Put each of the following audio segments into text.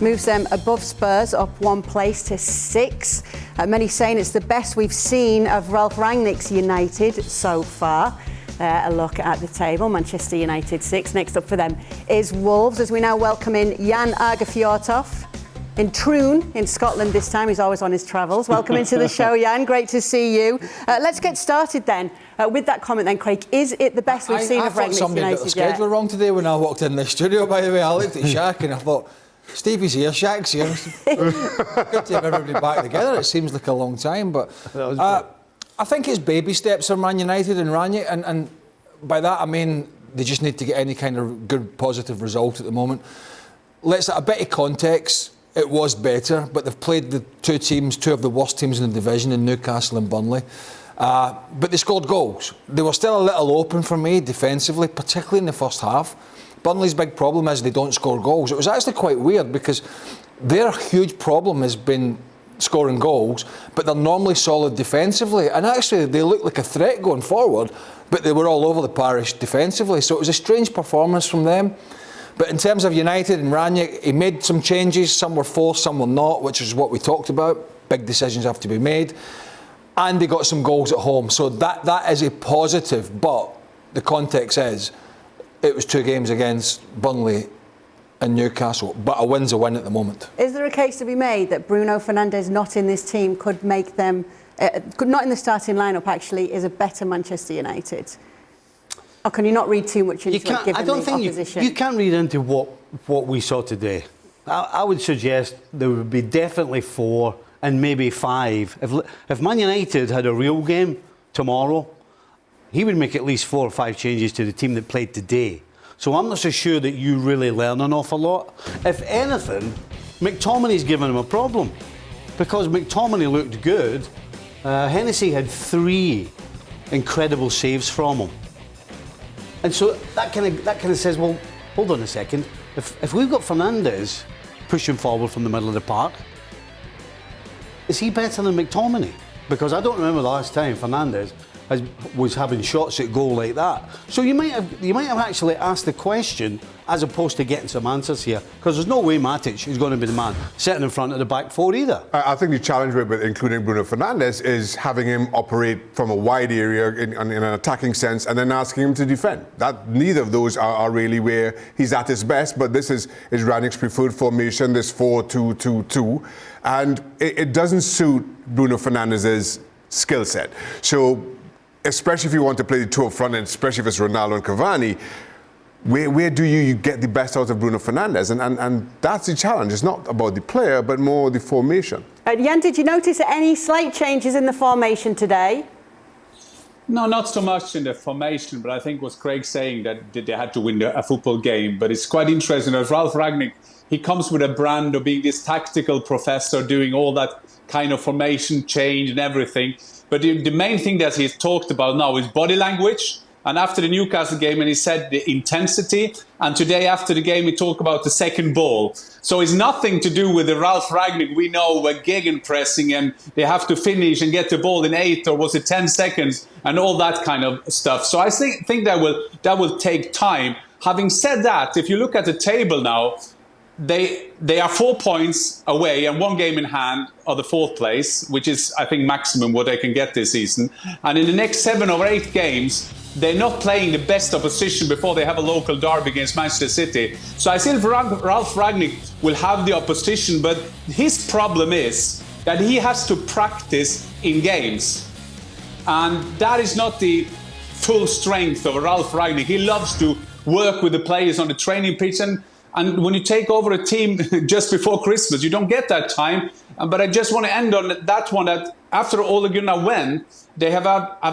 moves them above Spurs, up one place to 6. Many saying it's the best we've seen of Ralf Rangnick's United so far. A look at the table. Manchester United 6. Next up for them is Wolves, as we now welcome in Jan Argefjortoff in Troon in Scotland this time. He's always on his travels. Welcome into the show, Jan. Great to see you. Let's get started then with that comment then, Craig. Is it the best we've seen of Rangnick's United? I thought somebody got the schedule wrong today when I walked in the studio, by the way. I looked at Shaq and I thought, Stevie's here, Shaq's here. Good to have everybody back together. It seems like a long time, but I think it's baby steps for Man United and Rangnick, and by that I mean they just need to get any kind of good positive result at the moment. Let's a bit of context. It was better, but they've played the two of the worst teams in the division in Newcastle and Burnley. But they scored goals. They were still a little open for me defensively, particularly in the first half. Burnley's big problem is they don't score goals. It was actually quite weird because their huge problem has been scoring goals, but they're normally solid defensively. And actually, they looked like a threat going forward, but they were all over the parish defensively. So it was a strange performance from them. But in terms of United and Rangnick, he made some changes. Some were forced, some were not, which is what we talked about. Big decisions have to be made. And they got some goals at home. So that is a positive. But the context is, it was 2 games against Burnley and Newcastle. But a win's a win at the moment. Is there a case to be made that Bruno Fernandes not in this team could make them, not in the starting lineup actually, is a better Manchester United? Or can you not read too much into it, given I don't the think opposition? You can't read into what we saw today. I would suggest there would be definitely 4 and maybe 5. If Man United had a real game tomorrow, he would make at least 4 or 5 changes to the team that played today. So I'm not so sure that you really learn an awful lot. If anything, McTominay's given him a problem. Because McTominay looked good, Hennessy had 3 incredible saves from him. And so that kind of says, well, hold on a second. If we've got Fernandes pushing forward from the middle of the park, is he better than McTominay? Because I don't remember the last time Fernandes was having shots at goal like that. So you might have actually asked the question as opposed to getting some answers here, because there's no way Matic is going to be the man sitting in front of the back 4 either. I think the challenge with including Bruno Fernandes is having him operate from a wide area in an attacking sense and then asking him to defend. Neither of those are really where he's at his best, but this is Rangnick's preferred formation, this 4-2-2-2, and it doesn't suit Bruno Fernandes' skill set. So especially if you want to play the 2 up front, and especially if it's Ronaldo and Cavani, where do you get the best out of Bruno Fernandes? And that's the challenge. It's not about the player, but more the formation. Jan, did you notice any slight changes in the formation today? No, not so much in the formation, but I think what Craig's saying that they had to win a football game. But it's quite interesting that Ralf Rangnick, he comes with a brand of being this tactical professor, doing all that kind of formation change and everything. But the main thing that he's talked about now is body language. And after the Newcastle game, and he said the intensity. And today, after the game, he talked about the second ball. So it's nothing to do with the Ralf Rangnick. We know we're gegenpressing and they have to finish and get the ball in 8 or was it 10 seconds and all that kind of stuff. So I think that will take time. Having said that, if you look at the table now, they are 4 points away and 1 game in hand of the 4th place, which is, I think, maximum what they can get this season. And in the next 7 or 8 games, they're not playing the best opposition before they have a local derby against Manchester City. So I still Ralf Rangnick will have the opposition, but his problem is that he has to practice in games. And that is not the full strength of Ralf Rangnick. He loves to work with the players on the training pitch. And when you take over a team just before Christmas, you don't get that time. But I just want to end on that one, that after Ole Gunnar went, they have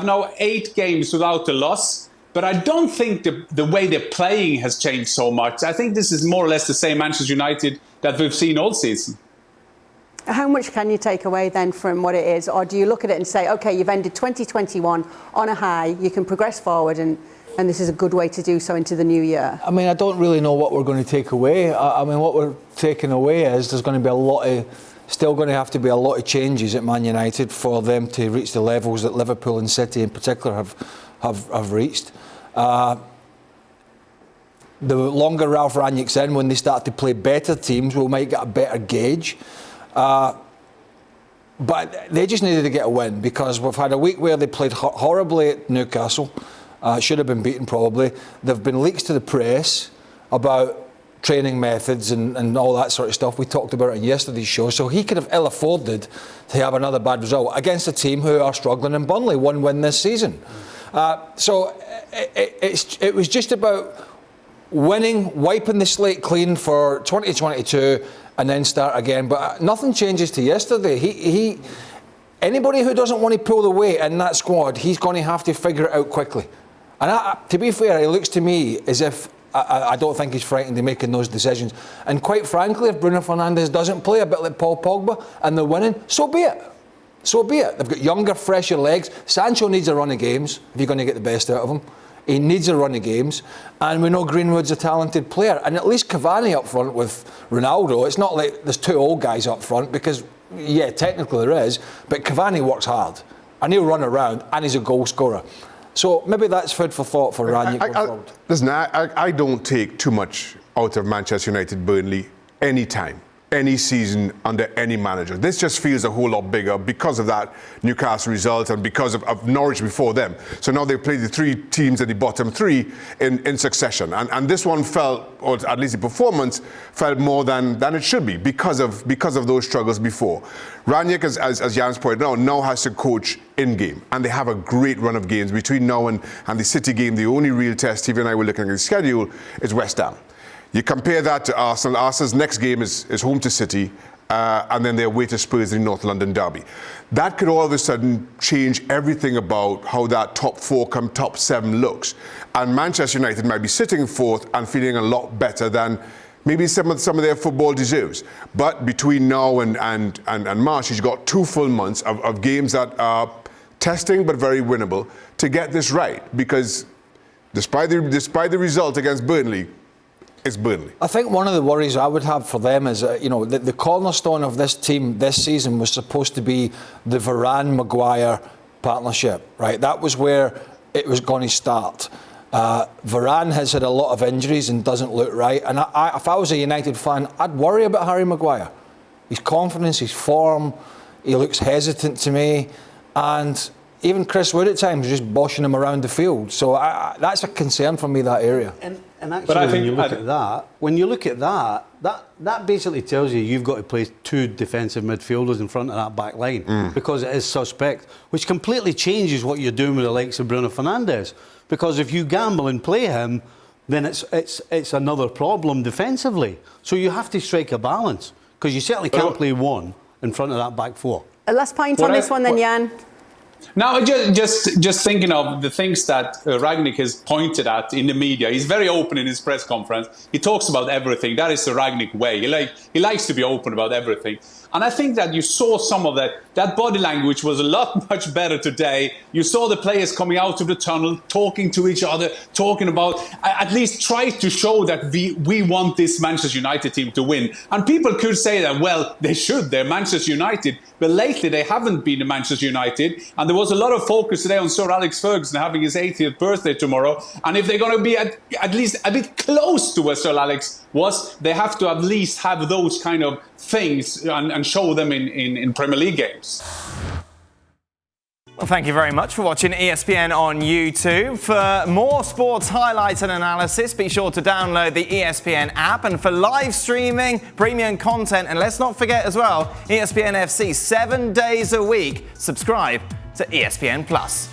now 8 games without a loss. But I don't think the way they're playing has changed so much. I think this is more or less the same Manchester United that we've seen all season. How much can you take away then from what it is? Or do you look at it and say, OK, you've ended 2021 on a high, you can progress forward and this is a good way to do so into the new year? I mean, I don't really know what we're going to take away. I mean, what we're taking away is there's going to be still going to have to be a lot of changes at Man United for them to reach the levels that Liverpool and City in particular have reached. the longer Ralf Rangnick's in, when they start to play better teams, we might get a better gauge. But they just needed to get a win, because we've had a week where they played horribly at Newcastle. Should have been beaten probably. There have been leaks to the press about training methods and all that sort of stuff. We talked about it in yesterday's show. So he could have ill afforded to have another bad result against a team who are struggling in Burnley, 1 win this season. So it was just about winning, wiping the slate clean for 2022 and then start again. But nothing changes to yesterday. Anybody who doesn't want to pull the weight in that squad, he's going to have to figure it out quickly. And to be fair, it looks to me as if I don't think he's frightened of making those decisions. And quite frankly, if Bruno Fernandes doesn't play a bit like Paul Pogba and they're winning, so be it. So be it. They've got younger, fresher legs. Sancho needs a run of games if you're going to get the best out of him. He needs a run of games. And we know Greenwood's a talented player. And at least Cavani up front with Ronaldo, it's not like there's 2 old guys up front, because, yeah, technically there is, but Cavani works hard. And he'll run around, and he's a goal scorer. So maybe that's food for thought for Rangnick. Listen, I don't take too much out of Manchester United Burnley any time, any season, under any manager. This just feels a whole lot bigger because of that Newcastle result and because of Norwich before them. So now they play the 3 teams at the bottom 3 in succession. And this one felt, or at least the performance, felt more than it should be because of those struggles before. Rangnick, as Jan's pointed out, now has to coach in-game. And they have a great run of games between now and the City game. The only real test, Steve and I were looking at the schedule, is West Ham. You compare that to Arsenal. Arsenal's next game is home to City, and then they're away to Spurs in the North London derby. That could all of a sudden change everything about how that top 4 come top 7 looks. And Manchester United might be sitting 4th and feeling a lot better than maybe some of their football deserves. But between now and March, he's got 2 full months of games that are testing but very winnable to get this right. Because despite the result against Burnley, it's Burnley. I think one of the worries I would have for them is, the cornerstone of this team this season was supposed to be the Varane-Maguire partnership, right? That was where it was going to start. Varane has had a lot of injuries and doesn't look right. And if I was a United fan, I'd worry about Harry Maguire. His confidence, his form, he looks hesitant to me. And even Chris Wood at times is just boshing him around the field. So that's a concern for me, that area. And actually, when you look at that, that basically tells you you've got to play 2 defensive midfielders in front of that back line because it is suspect, which completely changes what you're doing with the likes of Bruno Fernandes. Because if you gamble and play him, then it's another problem defensively. So you have to strike a balance, because you certainly can't play 1 in front of that back 4. A last point on this one then, Jan. Now, just thinking of the things that Rangnick has pointed at in the media. He's very open in his press conference. He talks about everything. That is the Rangnick way. He likes to be open about everything. And I think that you saw some of that. That body language was a lot much better today. You saw the players coming out of the tunnel, talking to each other, talking about, at least try to show that we want this Manchester United team to win. And people could say that, well, they should. They're Manchester United. But lately, they haven't been the Manchester United. And there was a lot of focus today on Sir Alex Ferguson having his 80th birthday tomorrow. And if they're going to be at least a bit close to where Sir Alex was, they have to at least have those kind of things and show them in Premier League games. Well, thank you very much for watching ESPN on YouTube. For more sports highlights and analysis, be sure to download the ESPN app. And for live streaming, premium content, and let's not forget as well, ESPN FC 7 days a week. Subscribe to ESPN Plus.